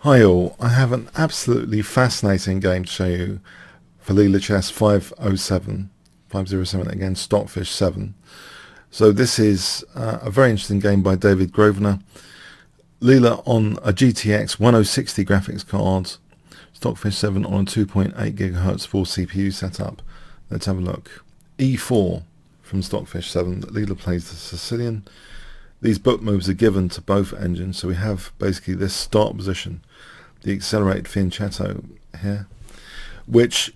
Hi all, I have an absolutely fascinating game to show you for Leela Chess 507 against Stockfish 7. So this is a very interesting game by David Grosvenor. Leela on a GTX 1060 graphics card, Stockfish 7 on a 2.8 GHz full CPU setup. Let's have a look. E4 from Stockfish 7, Leela plays the Sicilian. These book moves are given to both engines, so we have basically this start position, the accelerated fianchetto here, which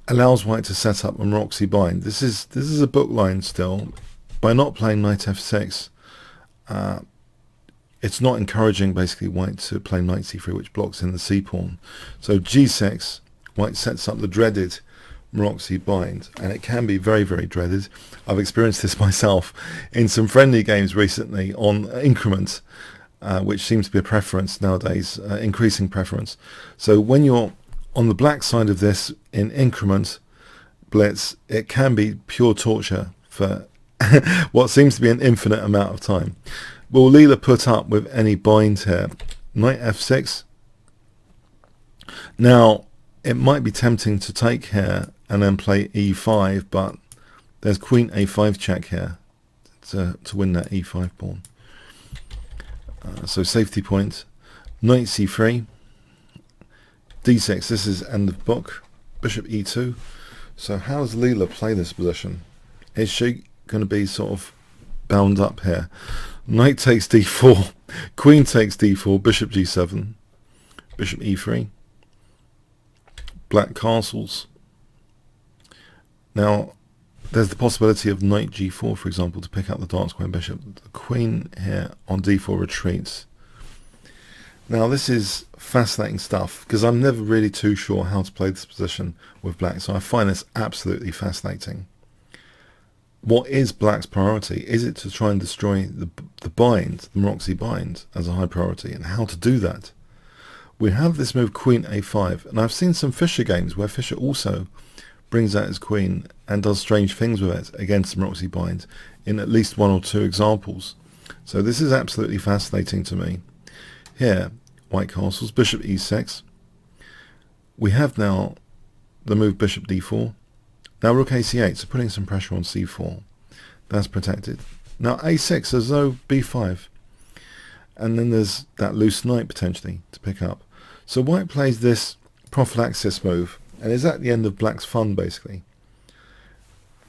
allows white to set up a Maroczy bind. This is a book line still. By not playing knight f6, it's not encouraging basically white to play knight c3, which blocks in the c pawn. So g6, white sets up the dreaded Maroczy bind, and it can be very, very dreaded. I've experienced this myself in some friendly games recently on increment, which seems to be a preference nowadays, increasing preference. So when you're on the black side of this in increment blitz, it can be pure torture for what seems to be an infinite amount of time. Will Leela put up with any bind here? Knight f6. Now it might be tempting to take here and then play e5, but there's queen a5 check here to win that e5 pawn. So safety point. Knight c3, d6. This is end of book. Bishop e2. So how does Leela play this position? Is she going to be sort of bound up here? Knight takes d4, queen takes d4, bishop g7, bishop e3, black castles. Now there's the possibility of knight g4, for example, to pick up the dark square bishop. The queen here on d4 retreats. Now this is fascinating stuff, because I'm never really too sure how to play this position with black, so I find this absolutely fascinating. What is black's priority? Is it to try and destroy the bind, the Maroczy bind, as a high priority, and how to do that? We have this move queen a5, and I've seen some Fischer games where Fischer also brings out his queen and does strange things with it against the Maroczy bind in at least one or two examples. So this is absolutely fascinating to me. Here, white castles, bishop e6. We have now the move bishop d4. Now rook ac8, so putting some pressure on c4. That's protected. Now a6 as though b5. And then there's that loose knight potentially to pick up. So white plays this prophylaxis move, and is at the end of black's fun basically,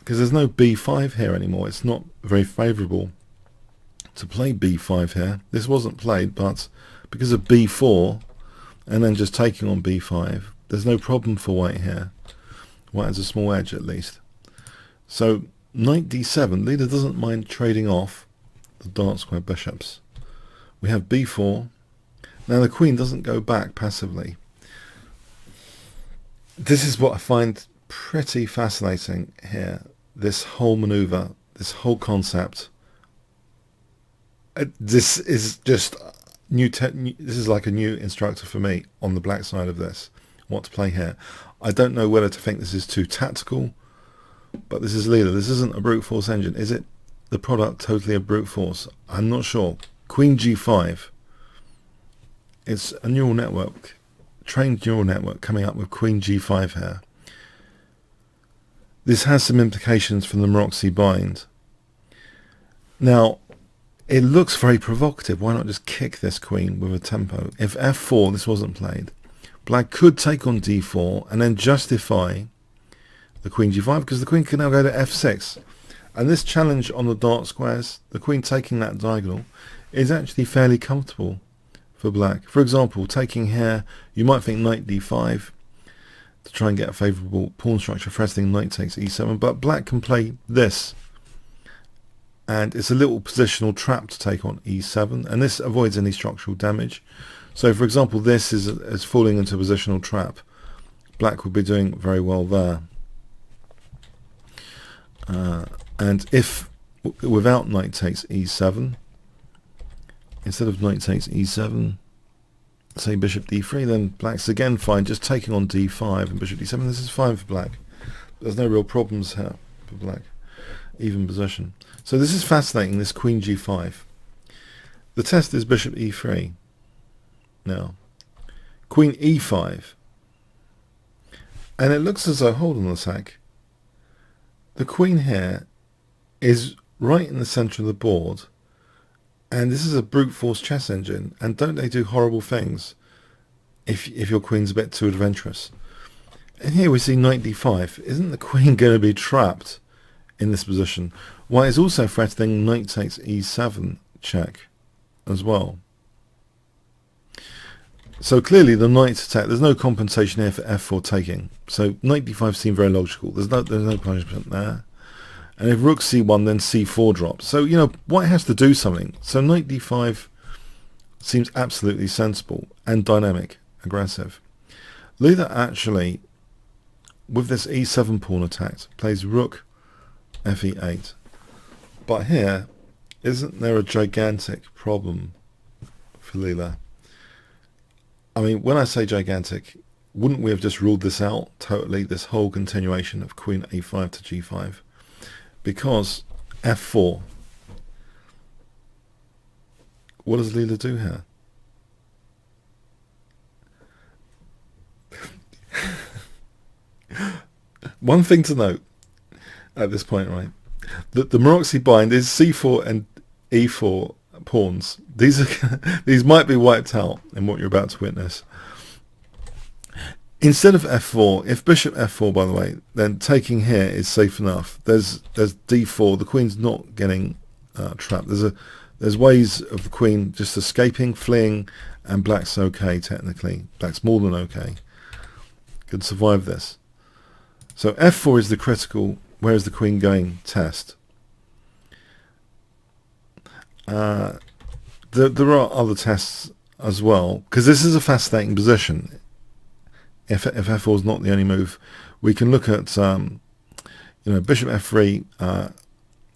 because there's no b5 here anymore. It's not very favourable to play b5 here. This wasn't played, but because of b4 and then just taking on b5, there's no problem for white here. White has a small edge at least. So knight d7, Leela doesn't mind trading off the dark square bishops. We have b4. Now the queen doesn't go back passively. This is what I find pretty fascinating here. This whole maneuver, this whole concept. This is just new. This is like a new instructor for me on the black side of this. What to play here. I don't know whether to think this is too tactical, but this is Leela. This isn't a brute force engine. Is it the product totally of brute force? I'm not sure. Queen g5. It's a neural network, trained neural network coming up with queen g5 here. This has some implications from the Maroczy bind. Now, it looks very provocative. Why not just kick this queen with a tempo? If f4, this wasn't played, black could take on d4 and then justify the queen g5, because the queen can now go to f6. And this challenge on the dark squares, the queen taking that diagonal, is actually fairly comfortable for black. For example, taking here, you might think knight d5 to try and get a favourable pawn structure, threatening knight takes e7, but black can play this. And it's a little positional trap to take on e7, and this avoids any structural damage. So for example, this is falling into a positional trap. Black would be doing very well there. And if without knight takes e7, instead of knight takes e7, say bishop d3, then black's again fine, just taking on d5 and bishop d7. This is fine for black. There's no real problems here for black. Even position. So this is fascinating, this queen g5. The test is bishop e3. Now, Queen e5. And it looks as though, hold on a sec, the queen here is right in the centre of the board, and this is a brute force chess engine, and don't they do horrible things if your queen's a bit too adventurous? And here we see knight d5. Isn't the queen going to be trapped in this position? White is also threatening knight takes e7 check as well. So clearly the knight attack, there's no compensation here for f4 taking. So knight d5 seems very logical. There's no punishment there. And if rook c1, then c4 drops. So, you know, white has to do something. So knight d5 seems absolutely sensible and dynamic, aggressive. Leela actually, with this e7 pawn attacked, plays rook fe8. But here, isn't there a gigantic problem for Leela? I mean, when I say gigantic, wouldn't we have just ruled this out totally, this whole continuation of queen a5 to g5? Because f4, what does Leela do here? One thing to note at this point, right, that the Maroczy bind is c4 and e4 pawns. These might be wiped out in what you're about to witness. Instead of f4, if bishop f4, by the way, then taking here is safe enough. There's d4. The queen's not getting trapped. There's ways of the queen just escaping, fleeing, and black's okay technically. Black's more than okay. Could survive this. So f4 is the critical. Where is the queen going? Test. There are other tests as well, because this is a fascinating position. If f4 is not the only move, we can look at bishop f3.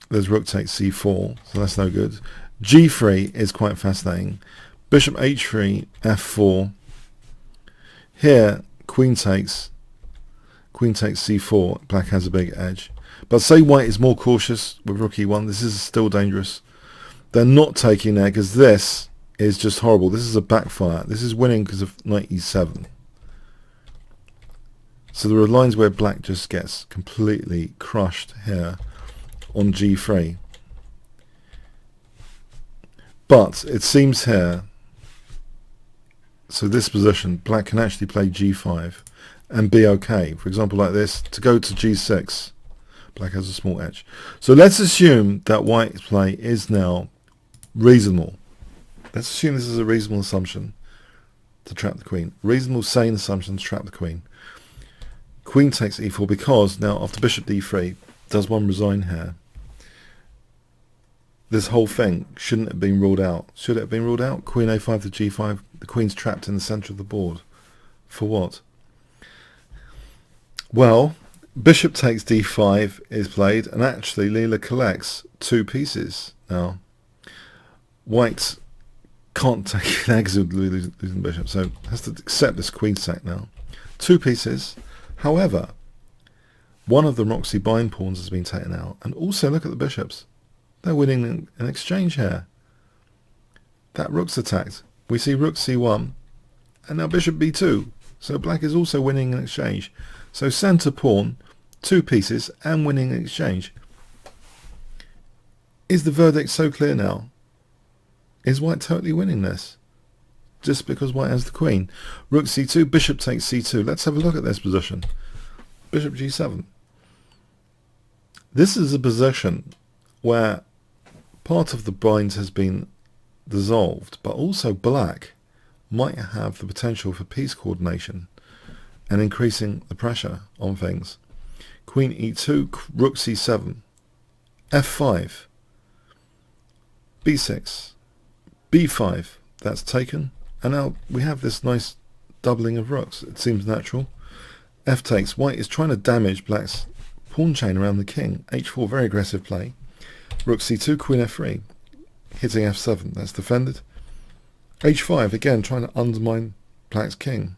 There's rook takes c4, so that's no good. g3 is quite fascinating. Bishop h3, f4. Here queen takes c4. Black has a big edge. But say white is more cautious with rook e1. This is still dangerous. They're not taking there because this is just horrible. This is a backfire. This is winning because of knight e7. So there are lines where black just gets completely crushed here on g3. But it seems here, so this position, black can actually play g5 and be okay. For example, like this, to go to g6, black has a small edge. So let's assume that white's play is now reasonable. Let's assume this is a reasonable assumption to trap the queen. Reasonable, sane assumption to trap the queen. Queen takes e4 because now after bishop d3, does one resign here? This whole thing shouldn't have been ruled out. Should it have been ruled out? Queen a5 to g5. The queen's trapped in the centre of the board. For what? Well, bishop takes d5 is played, and actually Leela collects two pieces now. White can't take an exit losing the bishop, so has to accept this queen sack now. Two pieces. However, one of the Maroczy bind pawns has been taken out, and also look at the bishops. They're winning an exchange here. That rook's attacked. We see rook c1, and now bishop b2. So black is also winning an exchange. So centre pawn, two pieces, and winning an exchange. Is the verdict so clear now? Is white totally winning this? Just because white has the queen. Rook c2, bishop takes c2. Let's have a look at this position. Bishop g7. This is a position where part of the bind has been dissolved, but also black might have the potential for piece coordination and increasing the pressure on things. Queen e2, rook c7, f5, b6, b5, that's taken, and now we have this nice doubling of rooks. It seems natural. F takes. White is trying to damage black's pawn chain around the king. h4, very aggressive play. Rook c2, queen f3, hitting f7, that's defended. h5, again trying to undermine black's king.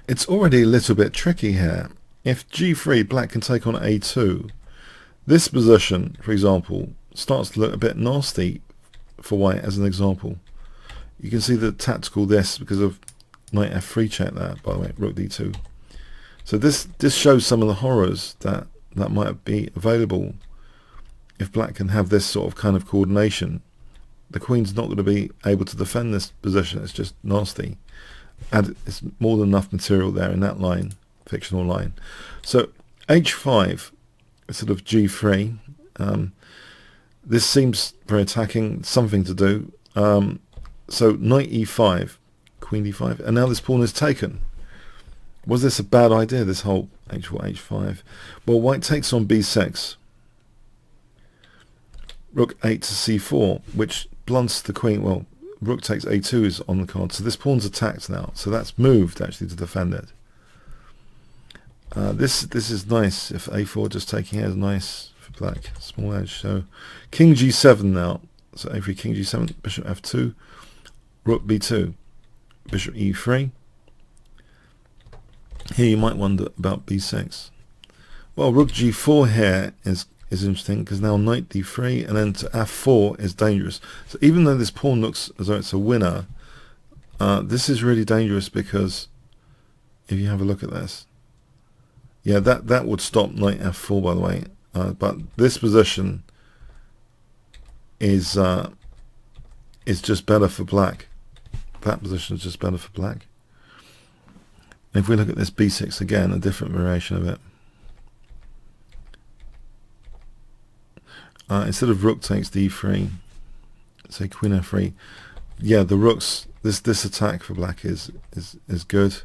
It's already a little bit tricky here. If g3, black can take on a2, this position, for example, starts to look a bit nasty for white as an example. You can see the tactical this because of knight f3 check there, by the way, rook d2. So this shows some of the horrors that might be available if black can have this sort of kind of coordination. The queen's not going to be able to defend this position. It's just nasty, and it's more than enough material there in that line, fictional line. So h5, sort of g3. This seems very attacking, something to do. So knight e5, queen d5, and now this pawn is taken. Was this a bad idea, this whole h4, h5? Well, white takes on b6. Rook 8 to c4, which blunts the queen. Well, rook takes a2 is on the card, so this pawn's attacked now. So that's moved, actually, to defend it. This is nice. If a4 just taking here is nice for black. Small edge. So king g7 now. So a3, king g7, bishop f2, rook b2, bishop e3. Here you might wonder about b6. Well, rook g4 here is interesting, because now knight d3 and then to f4 is dangerous. So even though this pawn looks as though it's a winner, this is really dangerous, because if you have a look at this, yeah, that would stop knight f4, by the way. But this position is just better for black. That position is just better for black. If we look at this b6 again, a different variation of it. Instead of rook takes d3, say queen f3. Yeah, the rooks. This attack for black is good.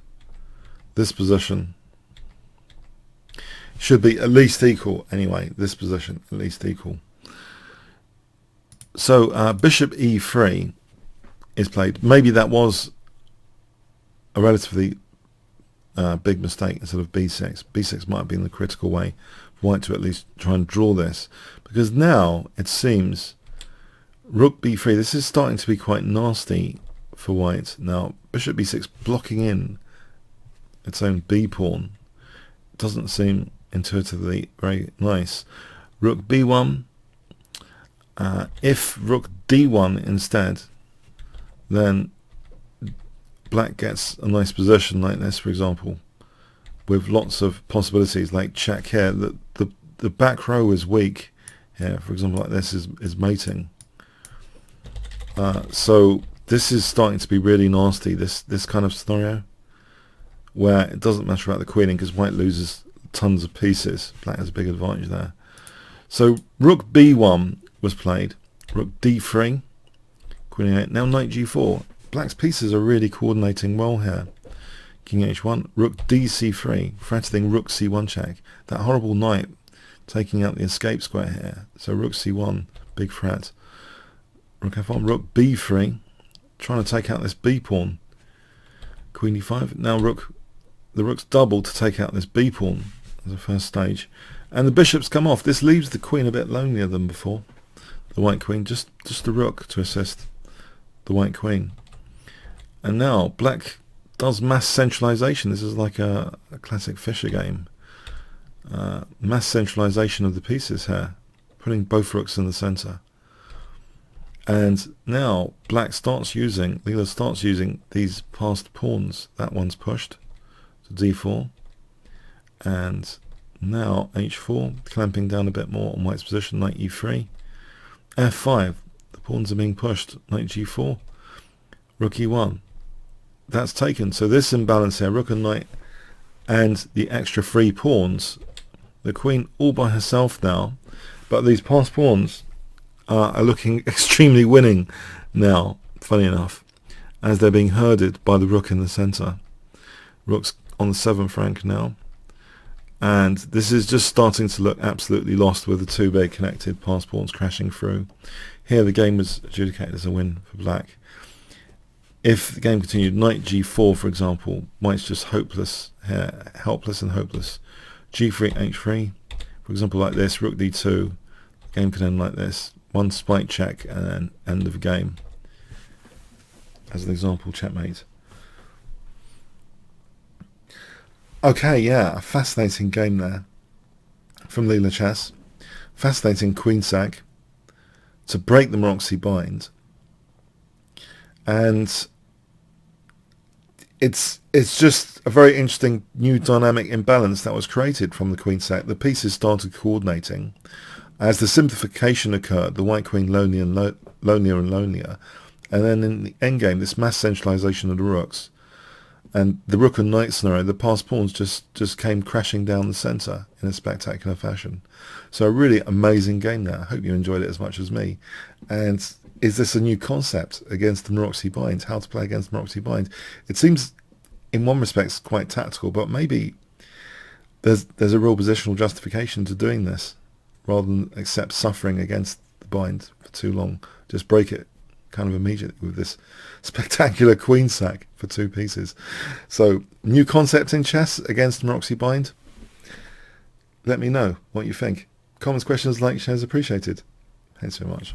This position should be at least equal anyway. This position at least equal. So bishop e3 is played. Maybe that was a relatively big mistake instead of b6. b6 might have been the critical way for white to at least try and draw this, because now it seems rook b3, this is starting to be quite nasty for white. Now bishop b6 blocking in its own b pawn doesn't seem intuitively very nice. Rook b1, if rook d1 instead, then black gets a nice position like this, for example, with lots of possibilities, like check here. The back row is weak here, for example, like this is mating. So this is starting to be really nasty, this kind of scenario, where it doesn't matter about the queening, because white loses tons of pieces. Black has a big advantage there. So rook b1 was played, rook d3, queen a8, now knight g4. Black's pieces are really coordinating well here. King h1, rook dc3, threatening rook c1 check. That horrible knight taking out the escape square here. So rook c1, big threat. Rook f1, rook b3, trying to take out this b pawn. Queen e5. Now the rook's doubled to take out this b pawn as a first stage, and the bishops come off. This leaves the queen a bit lonelier than before. The white queen, just the rook to assist the white queen. And now black does mass centralization. This is like a classic Fischer game. Mass centralization of the pieces here, putting both rooks in the center. And now black starts using, Leela starts using these passed pawns. That one's pushed to d4. And now h4, clamping down a bit more on white's position, knight e3. f5, the pawns are being pushed, knight g4. Rook e1. That's taken. So this imbalance here, rook and knight, and the extra free pawns, the queen all by herself now, but these passed pawns are looking extremely winning now, funny enough, as they're being herded by the rook in the center. Rook's on the 7th rank now, and this is just starting to look absolutely lost with the two big connected passed pawns crashing through. Here the game was adjudicated as a win for black. If the game continued, knight g4, for example, white's just hopeless here, helpless and hopeless. g3, h3, for example, like this, rook d2, the game could end like this. One spike check and then end of game. As an example, checkmate. Okay, yeah, a fascinating game there from Leela Chess. Fascinating queen sack to break the Maroczy bind. And it's just a very interesting new dynamic imbalance that was created from the queen sack. The pieces started coordinating. As the simplification occurred, the white queen lonelier and lonelier, and then in the endgame, this mass centralization of the rooks, and the rook and knight scenario, the passed pawns just came crashing down the center in a spectacular fashion. So a really amazing game now. I hope you enjoyed it as much as me. And is this a new concept against the Maroczy bind? How to play against Maroczy bind? It seems, in one respect, quite tactical, but maybe there's a real positional justification to doing this, rather than accept suffering against the bind for too long. Just break it kind of immediately with this spectacular queen sack for 2 pieces. So, new concept in chess against Maroczy bind. Let me know what you think. Comments, questions, likes, shares appreciated. Thanks very much.